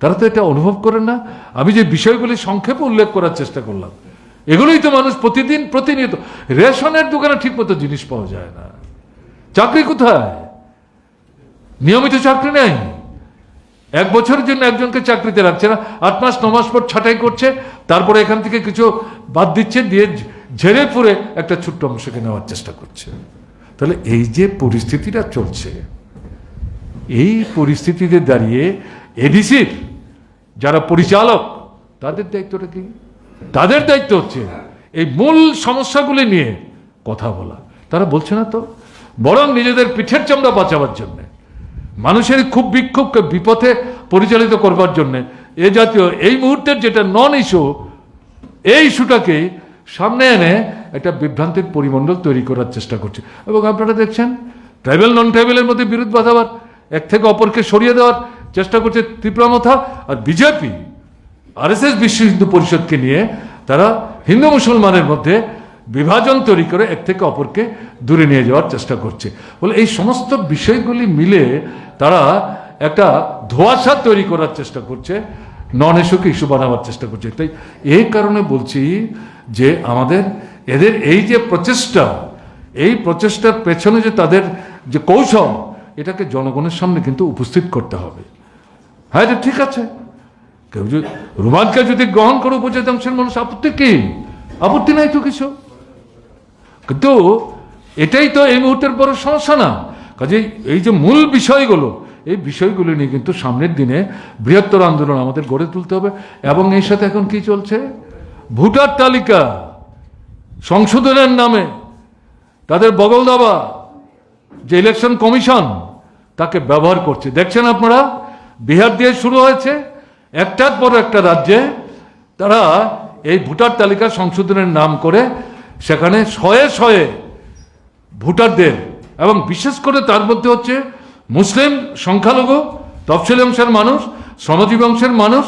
S1: তারা তো এটা অনুভব করেন না। আমি যে বিষয়গুলি সংক্ষেপে উল্লেখ করার চেষ্টা করলাম, এগুলোই তো মানুষ প্রতিদিন প্রতিনিয়ত। রেশনের দোকানে ঠিক মতো জিনিস পাওয়া যায় না, চাকরি কোথায়? নিয়মিত চাকরি নেই। 1 বছরের জন্য একজনকে চাকরিতে রাখছে না, 8 মাস 9 মাস পর ছাঁটাই করছে, তারপরে এখান থেকে কিছু বাদ দিচ্ছে, দিয়ে ঝেড়ে ফুরে একটা ছোট্ট অংশকে নেওয়ার চেষ্টা করছে। তাহলে এই যে পরিস্থিতিটা চলছে, এই পরিস্থিতিতে দাঁড়িয়ে এডিসির যারা পরিচালক তাদের দায়িত্বটা কি? তাদের দায়িত্ব হচ্ছে এই মূল সমস্যাগুলি নিয়ে কথা বলা। তারা বলছে না তো, বরং নিজেদের পিঠের চামড়া বাঁচাবার জন্য, মানুষের খুব বিক্ষোভকে বিপথে পরিচালিত করবার জন্য এ জাতীয় এই মুহূর্তের যেটা নন ইস্যু, এই ইস্যুটাকে সামনে এনে একটা বিভ্রান্তির পরিমণ্ডল তৈরি করার চেষ্টা করছে। এবং আপনারা দেখছেন ট্রাইবেল নন ট্রাইবেলের মধ্যে বিরোধ বাঁধাবার, এক থেকে অপরকে সরিয়ে দেওয়ার চেষ্টা করছে ত্রিপুরামথা। আর বিজেপি আরএসএস বিশ্ব হিন্দু পরিষদকে নিয়ে তারা হিন্দু মুসলমানের মধ্যে বিভাজন তৈরি করে এক থেকে অপরকে দূরে নিয়ে যাওয়ার চেষ্টা করছে। বলে এই সমস্ত বিষয়গুলি মিলে তারা একটা ধোঁয়াশা তৈরি করার চেষ্টা করছে, নন ইস্যুকে ইস্যু বানাবার চেষ্টা করছে। তাই এই কারণে বলছি যে আমাদের এদের এই যে প্রচেষ্টা, এই প্রচেষ্টার পেছনে যে তাদের যে কৌশল, এটাকে জনগণের সামনে কিন্তু উপস্থিত করতে হবে। হ্যাঁ, এটা ঠিক আছে, কেউ যদি রুমানকে যদি গ্রহণ করে উপজাতাংশের মানুষ, আপত্তি কি? আপত্তি নাই তো কিছু। কিন্তু এটাই তো এই মুহূর্তের বড় সমস্যা না। কাজেই এই যে মূল বিষয়গুলো, এই বিষয়গুলো নিয়ে কিন্তু সামনের দিনে বৃহত্তর আন্দোলন আমাদের গড়ে তুলতে হবে। এবং এর সাথে এখন কি চলছে? ভোটার তালিকা সংশোধনের নামে তাদের বগল দাবা যে ইলেকশন কমিশন, তাকে ব্যবহার করছে। দেখছেন আপনারা, বিহার দিয়ে শুরু হয়েছে, একটার পর একটা রাজ্যে তারা এই ভোটার তালিকা সংশোধনের নাম করে সেখানে শয়ে শয়ে ভোটারদের, এবং বিশেষ করে তার মধ্যে হচ্ছে মুসলিম সংখ্যালঘু, তফসিলি অংশের মানুষ, শ্রমজীবী অংশের মানুষ,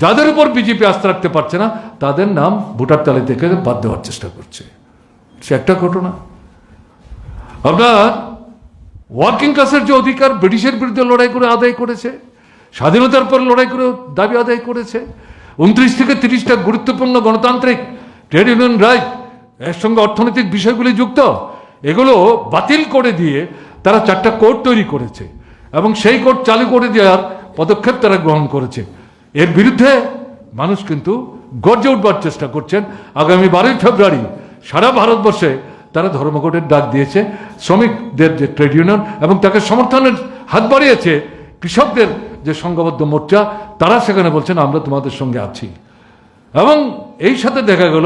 S1: যাদের উপর বিজেপি আস্থা রাখতে পারছে না, তাদের নাম ভোটার তালিকা থেকে বাদ দেওয়ার চেষ্টা করছে। সে একটা ঘটনা। আপনার ওয়ার্কিং ক্লাসের যে অধিকার ব্রিটিশের বিরুদ্ধে লড়াই করে আদায় করেছে, স্বাধীনতার পর লড়াই করে দাবি আদায় করেছে, 29 থেকে 30টা গুরুত্বপূর্ণ গণতান্ত্রিক ট্রেড ইউনিয়ন রাইট, এর সঙ্গে অর্থনৈতিক বিষয়গুলি যুক্ত, এগুলো বাতিল করে দিয়ে তারা 4টা কোড তৈরি করেছে এবং সেই কোড চালু করে দেওয়ার পদক্ষেপ তারা গ্রহণ করেছে। এর বিরুদ্ধে মানুষ কিন্তু গর্জে উঠবার চেষ্টা করছেন। আগামী 12ই ফেব্রুয়ারি সারা ভারতবর্ষে তারা ধর্মঘটের ডাক দিয়েছে, শ্রমিকদের যে ট্রেড ইউনিয়ন, এবং তাকে সমর্থনের হাত বাড়িয়েছে কৃষকদের যে সংঘবদ্ধ মোর্চা, তারা সেখানে বলছেন আমরা তোমাদের সঙ্গে আছি। এবং এই সাথে দেখা গেল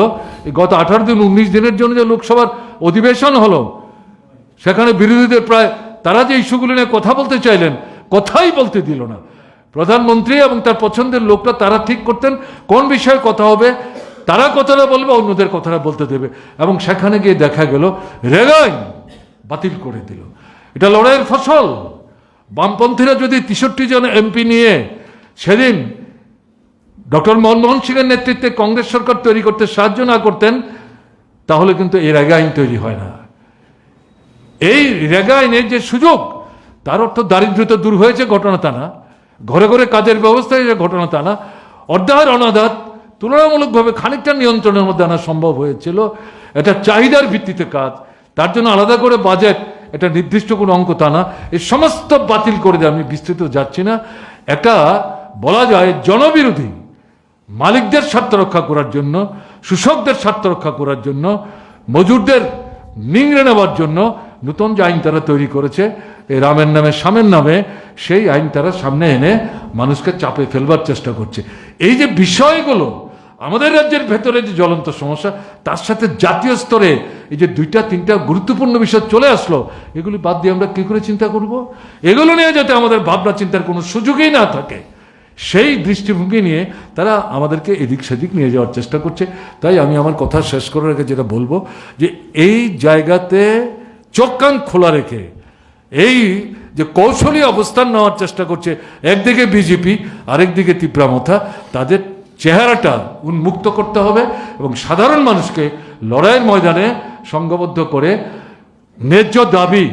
S1: গত 18 দিন 19 দিনের জন্য যে লোকসভার অধিবেশন হলো, সেখানে বিরোধীদের প্রায় তারা যে ইস্যুগুলি নিয়ে কথা বলতে চাইলেন, কথাই বলতে দিল না। প্রধানমন্ত্রী এবং তার পছন্দের লোকরা তারা ঠিক করতেন কোন বিষয়ে কথা হবে, তারা কথাটা বলবে, অন্যদের কথাটা বলতে দেবে। এবং সেখানে গিয়ে দেখা গেল রেগাই বাতিল করে দিল। এটা লড়াইয়ের ফসল। বামপন্থীরা যদি 63 জন এমপি নিয়ে সেদিন ডক্টর মনমোহন সিংয়ের নেতৃত্বে কংগ্রেস সরকার তৈরি করতে সাহায্য না করতেন, তাহলে কিন্তু এই রেগা আইন তৈরি হয় না। এই রেগা আইনের যে সুযোগ, তার অর্থ দারিদ্রতা দূর হয়েছে ঘটনা তা না, ঘরে ঘরে কাজের ব্যবস্থা হয়েছে ঘটনা তা না, অর্ধাহার অনাদাত তুলনামূলকভাবে খানিকটা নিয়ন্ত্রণের মধ্যে আনা সম্ভব হয়েছিল। এটা চাহিদার ভিত্তিতে কাজ, তার জন্য আলাদা করে বাজেট, এটা নির্দিষ্ট কোনো অঙ্ক তা না। এই সমস্ত বাতিল করে দেয়। আমি বিস্তৃত যাচ্ছি না। একটা বলা যায় জনবিরোধী, মালিকদের স্বার্থ রক্ষা করার জন্য, শোষকদের স্বার্থ রক্ষা করার জন্য, মজুরদের নিংড়ে নেওয়ার জন্য নতুন যে আইন তারা তৈরি করেছে, এই রামের নামে শামের নামে, সেই আইন তারা সামনে এনে মানুষকে চাপে ফেলবার চেষ্টা করছে। এই যে বিষয়গুলো আমাদের রাজ্যের ভেতরে যে জ্বলন্ত সমস্যা, তার সাথে জাতীয় স্তরে এই যে 2-3টা গুরুত্বপূর্ণ বিষয় চলে আসলো, এগুলি বাদ দিয়ে আমরা কী করে চিন্তা করব? এগুলো নিয়ে যাতে আমাদের ভাবনা চিন্তার কোনো সুযোগই না থাকে, সেই দৃষ্টিভঙ্গি নিয়ে তারা আমাদেরকে এদিক সেদিক নিয়ে যাওয়ার চেষ্টা করছে। তাই আমি আমার কথা শেষ করার আগে যেটা বলবো, যে এই জায়গাতে চোখ কান খোলা রেখে এই যে কৌশলী অবস্থান নেওয়ার চেষ্টা করছে একদিকে বিজেপি, আরেকদিকে তীব্রামথা, তাদের চেহারাটা উন্মুক্ত করতে হবে এবং সাধারণ মানুষকে লড়াইয়ের ময়দানে সংঘবদ্ধ করে ন্যায্য দাবি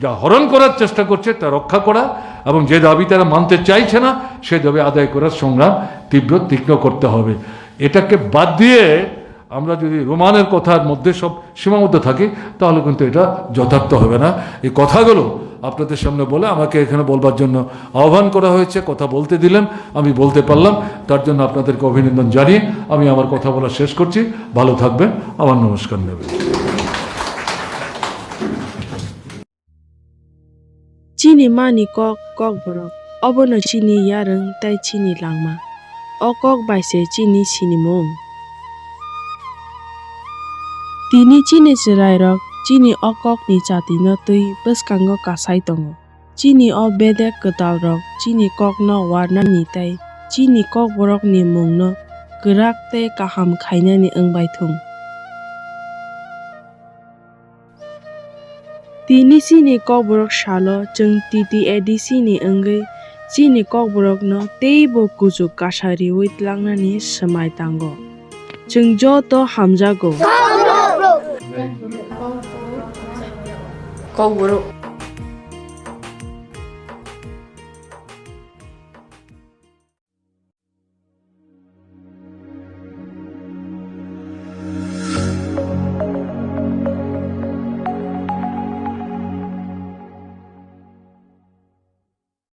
S1: যা হরণ করার চেষ্টা করছে তা রক্ষা করা, এবং যে দাবি তারা মানতে চাইছে না সে দাবি আদায় করার সংগ্রাম তীক্ষ্ণ করতে হবে। এটাকে বাদ দিয়ে আমরা যদি রোমানের কথার মধ্যে সব সীমাবদ্ধ থাকি, তাহলে কিন্তু এটা যথার্থ হবে না। এই কথাগুলো আপনাদের সামনে বলে আমাকে এখানে বলবার জন্য আহ্বান করা হয়েছে, কথা বলতে দিলেন, আমি বলতে পারলাম, তার জন্য আপনাদেরকে অভিনন্দন জানিয়ে আমি আমার কথা বলা শেষ করছি। ভালো থাকবেন, আমার নমস্কার নেবেন।
S2: Chini mani kok borok obono chini yareng tai chini langma o kok baise chini chini mong tini chini chirai rok chini o kok ni chati no tui beskango kasai tongo chini o bedek ketal rok chini kok no warna ni tai chini kok borok ni mong no gerak te kaham khaina ni engbai thung tini sini kok borok shalo jeng titi edisi ni engge Chini kok borok no teibo kujuk kasari uitlangnani semai tango. Chungjo to hamjago.
S3: Kok buruk